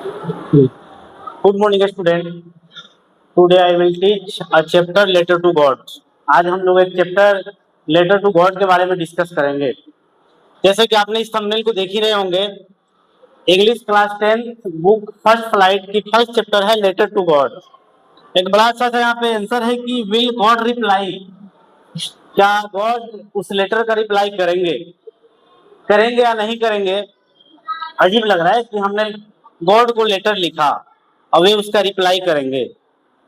Good morning student. Today I will teach a chapter letter to God. आज हम लोग एक चैप्टर लेटर टू गॉड के बारे में डिस्कस करेंगे। जैसे कि आपने इस थंबनेल को देख ही रहे होंगे, English class 10 book first flight की फर्स्ट चैप्टर है लेटर टू गॉड। एक बड़ा सा यहाँ पे आंसर है कि विल गॉड रिप्लाई, क्या गॉड उस लेटर का रिप्लाई करेंगे करेंगे या नहीं करेंगे। अजीब लग रहा है कि हमने गॉड को लेटर लिखा और वे उसका रिप्लाई करेंगे।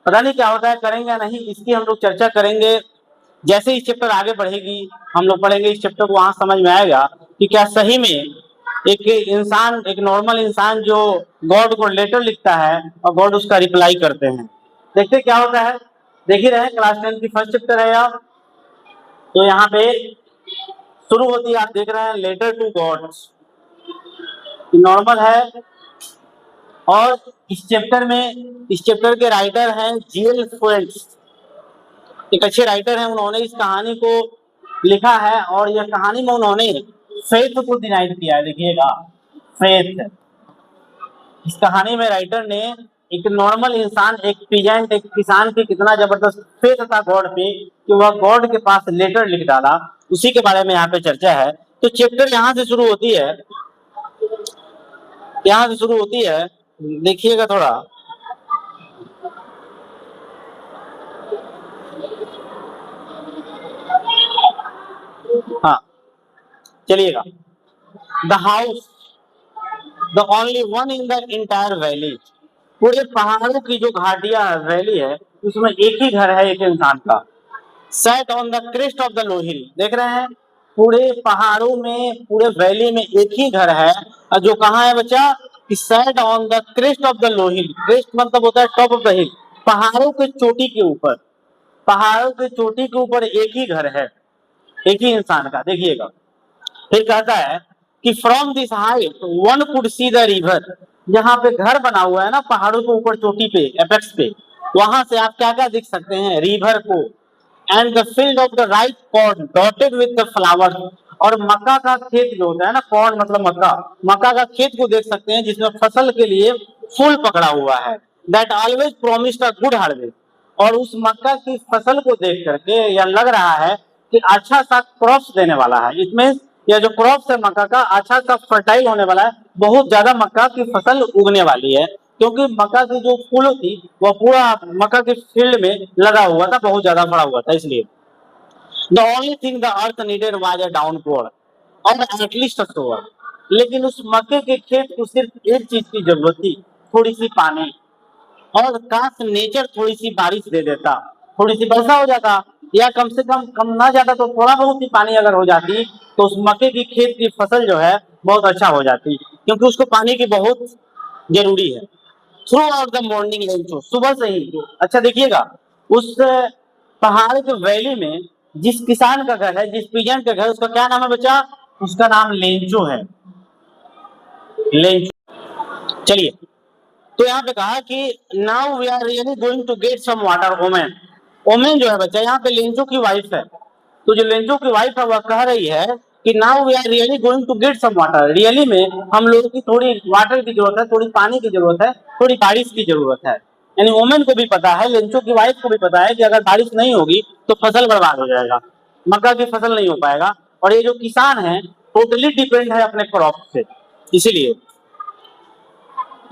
पता नहीं क्या होता है, करेंगे या नहीं, इसकी हम लोग चर्चा करेंगे। जैसे ही चैप्टर आगे बढ़ेगी हम लोग पढ़ेंगे इस चैप्टर को, वहां समझ में आएगा कि क्या सही में एक इंसान, एक नॉर्मल इंसान जो गॉड को लेटर लिखता है और गॉड उसका रिप्लाई करते हैं। देखते क्या होता है। देख ही रहे हैं, क्लास 10 की फर्स्ट चैप्टर है यार। तो यहाँ पे शुरू होती है, आप देख रहे हैं, लेटर टू गॉड। नॉर्मल है। और इस चैप्टर के राइटर हैं जीएल फुएल्स, एक अच्छे राइटर हैं। उन्होंने इस कहानी को लिखा है और यह कहानी में उन्होंने फेथ को डिनाई किया है। देखिएगा, फेथ। इस कहानी में राइटर ने एक नॉर्मल इंसान, एक पीजेंट, एक किसान की कितना जबरदस्त फेथ था गॉड पे कि वह गॉड के पास लेटर लिख डाला, उसी के बारे में यहाँ पे चर्चा है। तो चैप्टर यहाँ से शुरू होती है, देखिएगा थोड़ा। हाँ, चलिएगा। The house, the only one in the entire valley. पूरे पहाड़ों की जो घाटियां वैली है उसमें एक ही घर है एक इंसान का। Set on the crest of the low hill, देख रहे हैं, पूरे पहाड़ों में, पूरे वैली में एक ही घर है। और जो कहाँ है बच्चा, कि set on the crest of the low hill. Crest मतलब होता है टॉप ऑफ द हिल, पहाड़ों के चोटी के ऊपर। पहाड़ों के चोटी के ऊपर एक ही घर है, एक ही इंसान का। देखिएगा, फिर कहता है कि from this height one could see the river. जहाँ पे घर बना हुआ है ना पहाड़ों के ऊपर चोटी पे, एपेक्स पे, वहां से आप क्या क्या देख सकते हैं, रिवर को। And the field of the right corn dotted with the flower. और मक्का का खेत जो होता है ना, कॉर्न मतलब मक्का, मक्का का खेत को देख सकते हैं जिसमें फसल के लिए फूल पकड़ा हुआ है। That always promised a good harvest. और उस मक्का की फसल को देख करके यह लग रहा है कि अच्छा सा क्रॉप्स देने वाला है। इसमें यह जो क्रॉप्स है मक्का का, अच्छा सा फर्टाइल होने वाला है, बहुत ज्यादा मक्का की फसल उगने वाली है। क्योंकि मक्का की जो फूल थी वह पूरा मक्का के फील्ड में लगा हुआ था, बहुत ज्यादा बड़ा हुआ था। इसलिए the only thing the earth needed was a downpour और एटलीस्ट अ शोवर। लेकिन उस मक्के के खेत को सिर्फ एक चीज की जरूरत थी, थोड़ी सी पानी। और काश नेचर थोड़ी सी बारिश दे देता, थोड़ी सी वर्षा हो जाता, या कम से कम, कम ना जाता तो थोड़ा बहुत ही पानी अगर हो जाती तो उस मक्के की खेत की फसल जो है बहुत अच्छा हो जाती, क्योंकि उसको पानी की बहुत जरूरी है। Through out the morning Lencho, सुबह से ही। अच्छा देखिएगा, उस पहाड़ के वैली में जिस किसान का घर है, जिस पीजेंट का घर, उसका क्या नाम है बच्चा, उसका नाम लेंचो है, लेंचो। चलिए, तो यहाँ पे कहा कि now we are really going to get some water. ओमेन, ओमेन जो है बच्चा यहाँ पे लेंचो की वाइफ है। तो जो लेंचो की वाइफ है वह कह रही है कि now we are really going to get some water. Really में हम लोगों की थोड़ी वाटर की जरूरत है, थोड़ी पानी की जरूरत है, थोड़ी बारिश की जरूरत है। यानी ओमेन को भी पता है, लेंचो की वाइफ को भी पता है कि अगर बारिश नहीं होगी तो फसल बर्बाद हो जाएगा, मक्का की फसल नहीं हो पाएगा। और ये जो किसान है टोटली डिपेंड है अपने क्रॉप से। इसीलिए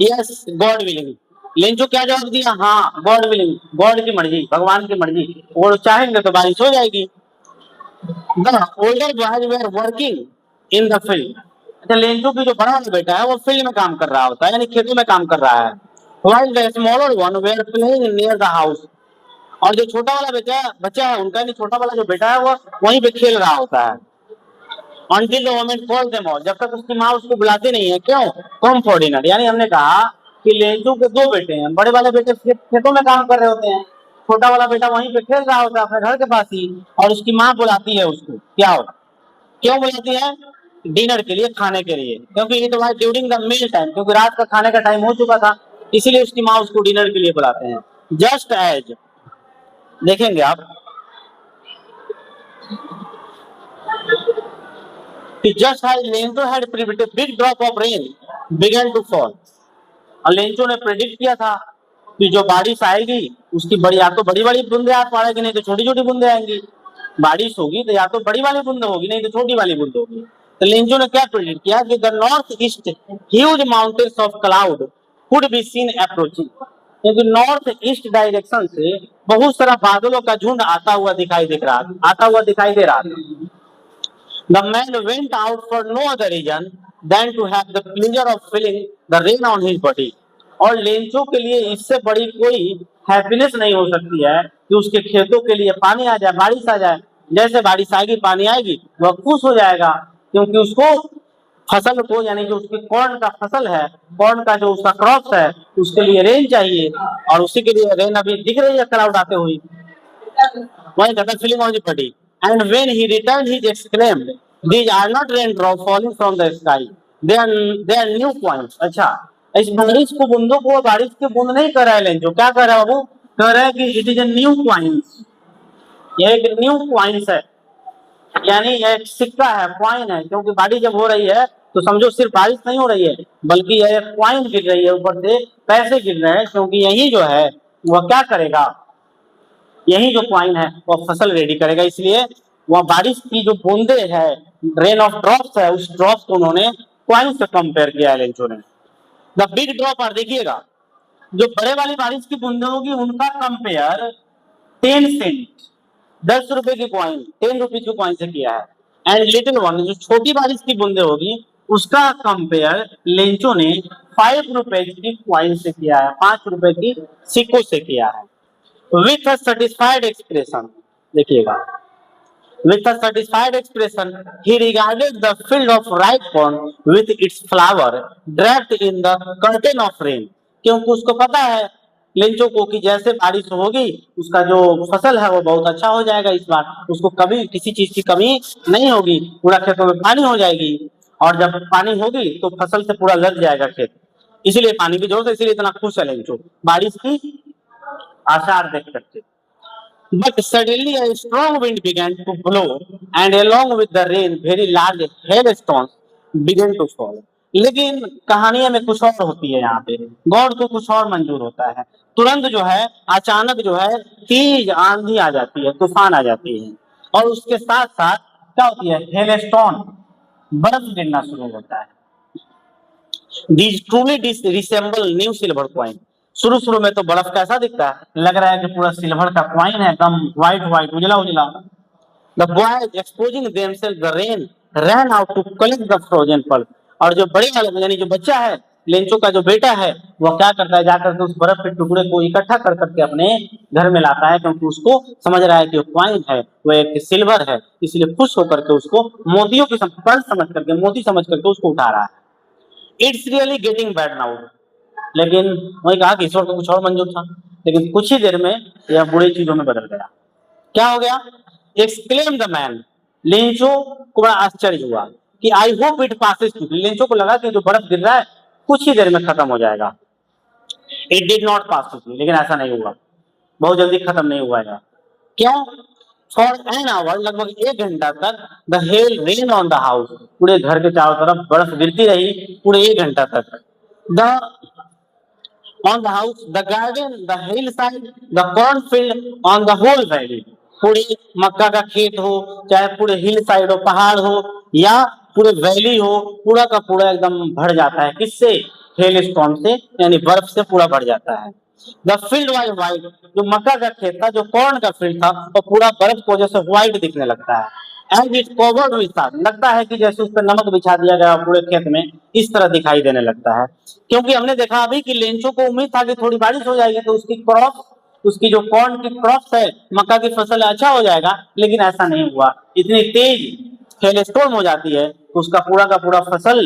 यस गॉड विलिंग, लेंचो क्या जवाब दिया, हाँ गॉड विलिंग, गॉड की मर्जी, भगवान की मर्जी, वो चाहेंगे तो बारिश हो जाएगी। The older boys where working in the field. अच्छा, लेंचो की जो बड़ा वाला बेटा है वो फील्ड में काम कर रहा होता है, यानी खेतों में काम कर रहा है। While the smaller one were playing near the house. और जो छोटा वाला बेटा बच्चा है उनका, नहीं छोटा वाला जो बेटा है वो वहीं पे खेल रहा होता है। Until the woman calls them all, जब तक उसकी माँ उसको बुलाती नहीं है। क्यों, कम फॉर डिनर। यानी हमने कहा कि लेंचू के दो बेटे हैं, बड़े वाले बेटे खेतों में काम कर रहे होते हैं, छोटा वाला बेटा वहीं पे खेल रहा होता है अपने घर के पास ही। और उसकी माँ बुलाती है उसको, क्या हो, क्यों बुलाती है, डिनर के लिए, खाने के लिए। क्योंकि it was during the meal time, क्योंकि रात का खाने का टाइम हो चुका था, इसीलिए उसकी माँ उसको डिनर के लिए बुलाते हैं। जस्ट एज, देखेंगे आप कि just as Leandro had predicted, big drop of rain began to fall। और लेंचो ने प्रेडिक्ट किया था कि जो बारिश आएगी उसकी बड़ी या तो बड़ी बड़ी बूंदे आ पड़ेगी, नहीं तो छोटी छोटी बूंदे आएंगी। बारिश होगी तो या तो बड़ी वाली बूंद होगी, नहीं तो छोटी वाली बूंद होगी। तो लेंचो ने क्या प्रेडिक्ट किया कि the north east huge mountains of cloud could be seen approaching, क्योंकि नॉर्थ ईस्ट डायरेक्शन से बहुत सारा बादलों का झुंड आता हुआ दिखाई दे रहा था। The man went out for no other reason than to have the pleasure of feeling the rain on his body. और लेंचो के लिए इससे बड़ी कोई हैप्पीनेस नहीं हो सकती है कि उसके खेतों के लिए पानी आ जाए, बारिश आ जाए। जैसे बारिश आएगी, पानी आएगी, वह खुश हो जाएगा, क्योंकि उसको फसल को, यानी जो उसकी कॉर्न का फसल है, कॉर्न का जो उसका क्रॉप है, उसके लिए रेन चाहिए, और उसी के लिए रेन अभी दिख रही है क्लाउड आते हुए। वही कहता feeling on the body. And when he returned, he exclaimed, "These are not raindrops falling from the sky. They are new points." अच्छा, इस बारिश को बूंदों को बारिश की बूंद नहीं कर रहा है लेंचो, क्या कर रहा है वो? कह रहा है कि it is a new points, ये एक न्यू पॉइंट्स है, यानी ये एक सिक्का है, कॉइन है। क्योंकि बारिश जब हो रही है तो समझो सिर्फ बारिश नहीं हो रही है, बल्कि यह कॉइन गिर रही है, ऊपर से पैसे गिर रहे हैं, क्योंकि यही जो है वह क्या करेगा, यही जो कॉइन है वो फसल रेडी करेगा। इसलिए वह बारिश की जो बूंदे है, रेन ऑफ ड्रॉप्स है, उस ड्रॉप्स को उन्होंने कॉइन से कंपेयर किया लेंचो ने। द बिग ड्रॉप, और देखिएगा जो बड़े वाली बारिश की बूंदे होगी उनका कंपेयर 10 सेंट, 10 रुपए की कॉइन, 10 रुपीज की कॉइन से किया है। एंड लिटिल वन, जो छोटी बारिश की बूंदे होगी उसका कंपेयर लेंचो ने 5 रुपए की कॉइन से किया है, 5 रुपए की सिक्कों से किया है। With a satisfied expression, देखिएगा, with a satisfied expression, he regarded the field of ripe corn with its flower draped in the curtain of rain. क्योंकि उसको पता है लेंचो को कि जैसे बारिश होगी उसका जो फसल है वो बहुत अच्छा हो जाएगा, इस बार उसको कभी किसी चीज की कमी नहीं होगी, पूरा खेतों में पानी हो जाएगी, और जब पानी होगी तो फसल से पूरा लग जाएगा खेत, इसीलिए पानी की जरूरत है, इसीलिए इतना खुश है लेंचो बारिश की आसार देख करके। But suddenly a strong wind began to blow, and along with the rain, very large hailstones began to fall. लेकिन कहानियां में कुछ और होती है, यहाँ पे गॉड को कुछ और मंजूर होता है। तुरंत जो है, अचानक जो है तेज आंधी आ जाती है, तूफान आ जाती है, और उसके साथ साथ क्या होती है, हेलस्टोन, बर्फ गिरना शुरू होता है। These truly resemble new silver coin. शुरू में तो बर्फ कैसा दिखता है, लग रहा है कि पूरा सिल्वर का कॉइन है, एकदम व्हाइट व्हाइट, उजला उजला। The boys exposing themselves the rain ran out to collect the frozen pulp. और जो बड़े वाले, यानी जो बच्चा है, लेंचो का जो बेटा है, वह क्या करता है, जाकर के उस बर्फ के टुकड़े को इकट्ठा कर करके अपने घर में लाता है, क्योंकि उसको समझ रहा है कि कॉइन है वो एक सिल्वर है, इसलिए खुश होकर के उसको मोतियों की समझ करके, मोती समझ करके उसको उठा रहा है। It's really getting bad now. लेकिन वही कहा कि ईश्वर को कुछ और मंजूर था, लेकिन कुछ ही देर में यह बुरी चीजों में बदल गया। क्या हो गया? एक्सक्लेम द मैन, लेंचो को बड़ा आश्चर्य हुआ कि I hope it passes quickly. Lencho को लगा कि जो बर्फ गिर रहा है कुछ ही देर में खत्म हो जाएगा। It did not pass quickly, लेकिन ऐसा नहीं हुआ, बहुत जल्दी खत्म नहीं हुआ है। क्यों? फॉर एन आवर, लगभग 1 घंटा तक the hell rain on the house, पूरे घर के चारों तरफ बर्फ गिरती रही पूरे 1 घंटा तक। The on the house, the garden, the hillside, the cornfield, on the whole valley. पूरी मक्का का खेत हो, चाहे पूरे हिल साइड हो, पहाड़ हो, या पूरे वैली हो, पूरा का पूरा एकदम भर जाता है। किससे? हेल स्टॉर्म से, यानी बर्फ से पूरा भर जाता है। द फील्ड वाज व्हाइट, जो मक्का का खेत था, जो कॉर्न का फील्ड था, वो पूरा बर्फ की वजह से व्हाइट दिखने लगता है। And it covered with salt, लगता है कि जैसे उस पर नमक बिछा दिया गया पूरे खेत में, इस तरह दिखाई देने लगता है। क्योंकि हमने देखा अभी कि लेंचो को उम्मीद था कि थोड़ी बारिश हो जाएगी तो उसकी क्रॉप, उसकी जो कॉर्न की क्रॉप्स है, मक्का की फसल अच्छा हो जाएगा, लेकिन ऐसा नहीं हुआ। इतनी तेज हेलस्टॉर्म हो जाती है तो उसका पूरा का पूरा फसल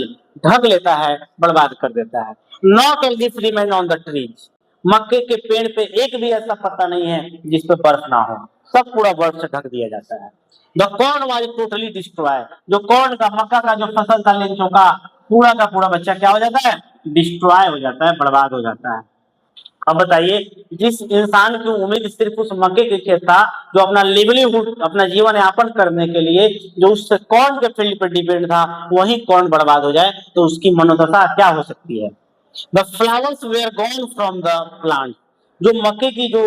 ढक लेता है, बर्बाद कर देता है। Not a leaf remain on the trees, मक्के के पेड़ पे एक भी ऐसा पत्ता नहीं है जिस पे बर्फ ना हो, सब पूरा बर्फ से ढक दिया जाता है। The corn was totally destroy, जो कॉर्न का, मक्का का जो फसल था लेंचो का, पूरा का पूरा बच्चा क्या हो जाता है? डिस्ट्रॉय हो जाता है, बर्बाद हो जाता है। अब बताइए, जिस इंसान की उम्मीद सिर्फ उस मक्के के खेत था, जो अपना लिवलीहुड, अपना जीवन यापन करने के लिए जो उस कॉर्न के फील्ड पर डिपेंड था, वही कॉर्न बर्बाद हो जाए तो उसकी मनोदशा क्या हो सकती है? The flowers were gone from the plant, जो मक्के की जो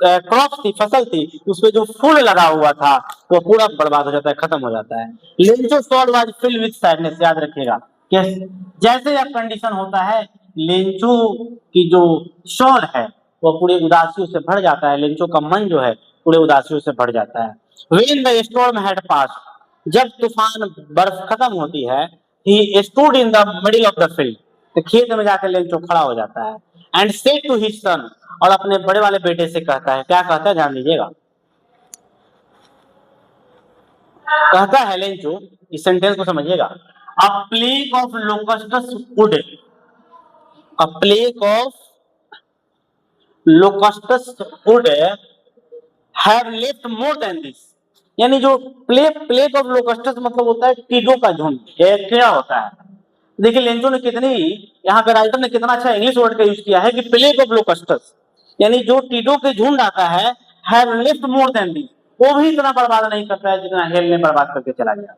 क्रॉप थी, फसल थी, उसपे जो फूल लगा हुआ था वो पूरा बर्बाद हो जाता है, खत्म हो जाता है। Lencho shawl was filled with sadness, याद रखिएगा कि जैसे यह कंडीशन होता है, लेंचो की जो शॉल है वो पूरी उदासियों से भर जाता है, लेंचो का मन जो है पूरे उदासियों से भर जाता है। When the storm had passed, जब तूफान बर्फ खत्म होती है, he stood in the middle of the field, तो खेत में जाकर लेंचो खड़ा हो जाता है। And said to his son, और अपने बड़े वाले बेटे से कहता है, क्या कहता है ध्यान दीजिएगा, कहता है लेंचो, इस सेंटेंस को समझिएगा, a plague of locusts would, a plague of locusts would have left more than this, यानी जो प्लेग ऑफ लोकस्टस मतलब होता है कीड़ों का झुंड, एक कीड़ा होता है। देखिए लेंचो ने कितनी, यहाँ पे राइटर ने कितना अच्छा इंग्लिश वर्ड का यूज किया है कि प्लेग ऑफ लोकस्टस, यानी जो कीड़ों के झुंड आता है, have left more than this, वो भी इतना बर्बाद नहीं करता है जितना हेल ने बर्बाद करके चला गया।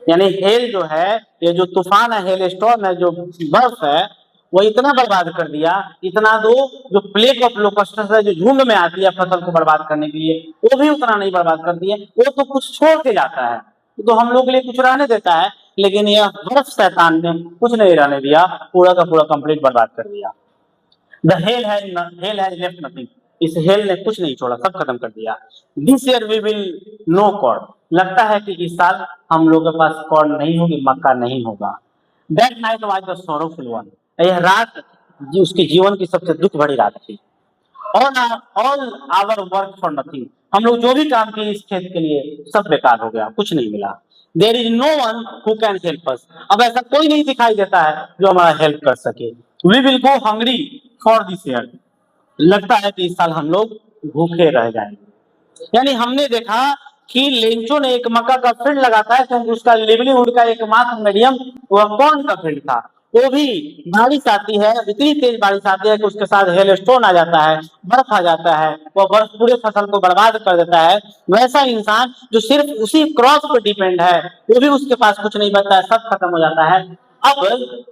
यानी हेल जो है, ये जो तूफान है, हेल स्टॉर्म है, जो बर्फ है, वो इतना बर्बाद कर दिया, इतना दो, जो प्लेग ऑफ लोकस्टस है जो झुंड में आती है फसल को बर्बाद करने के लिए, वो भी उतना नहीं बर्बाद कर दिए, वो तो कुछ छोड़ के जाता है, तो हम लोग के लिए कुछ रहने देता है, लेकिन यह बर्फ शैतान ने कुछ नहीं रहने दिया, पूरा का पूरा कंप्लीट बर्बाद कर दिया। The hail has left nothing, इस हेल ने कुछ नहीं छोड़ा, सब खत्म कर दिया। This year we will no corn, लगता है कि इस साल हम लोगों के पास कॉर्न नहीं होगी, मक्का नहीं होगा। That night was the sorrowful one, यह रात उसके जीवन की सबसे दुख भरी रात थी। All our work for nothing, हम लोग जो भी काम किए इस खेत के लिए सब बेकार हो गया, कुछ नहीं मिला। There is no one who can help us, अब ऐसा कोई नहीं दिखाई देता है जो हमारा हेल्प कर सके। We will go hungry for this year, लगता है कि इस साल हम लोग भूखे रह जाएंगे। यानी हमने देखा कि लेंचो ने एक मक्का का फील्ड लगाता है क्योंकि उसका लिवलीहुड का एकमात्र मीडियम वह कॉर्न का फील्ड था। वो भी बारिश आती है, इतनी तेज बारिश आती है कि उसके साथ हेल स्टोन आ जाता है, बर्फ आ जाता है, वह बर्फ पूरे फसल को बर्बाद कर देता है। वैसा इंसान जो सिर्फ उसी क्रॉप पर डिपेंड है, वो भी उसके पास कुछ नहीं बचता है, सब खत्म हो जाता है। अब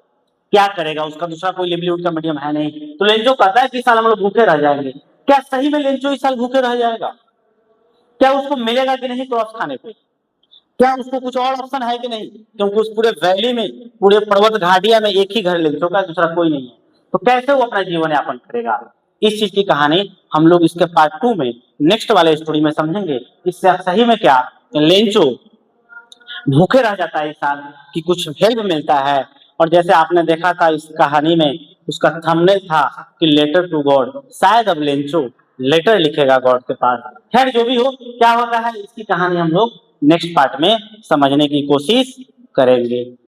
क्या करेगा, उसका दूसरा कोई लिवलीहुड का मीडियम है नहीं, तो लेंचो कहता है कि इस साल हम लोग भूखे रह जाएंगे। क्या सही में लेंचो इस साल भूखे रह जाएगा? क्या उसको मिलेगा कि नहीं क्रॉस खाने को? क्या उसको कुछ और ऑप्शन है कि नहीं? क्योंकि उस पूरे वैली में, पूरे पर्वत घाटिया में एक ही घर लेंचो का, दूसरा कोई नहीं है, तो कैसे वो अपना जीवन यापन करेगा? इस चीज की कहानी हम लोग इसके पार्ट 2 में, नेक्स्ट वाले स्टोरी में समझेंगे। इससे सही में क्या लेंचो भूखे रह जाता है इस साल कि कुछ हेल्प मिलता है। और जैसे आपने देखा था इस कहानी में, उसका थंबनेल था कि लेटर टू गॉड, शायद अब लेंचो लेटर लिखेगा गॉड के पास। खैर जो भी हो, क्या होता है इसकी कहानी हम लोग नेक्स्ट पार्ट में समझने की कोशिश करेंगे।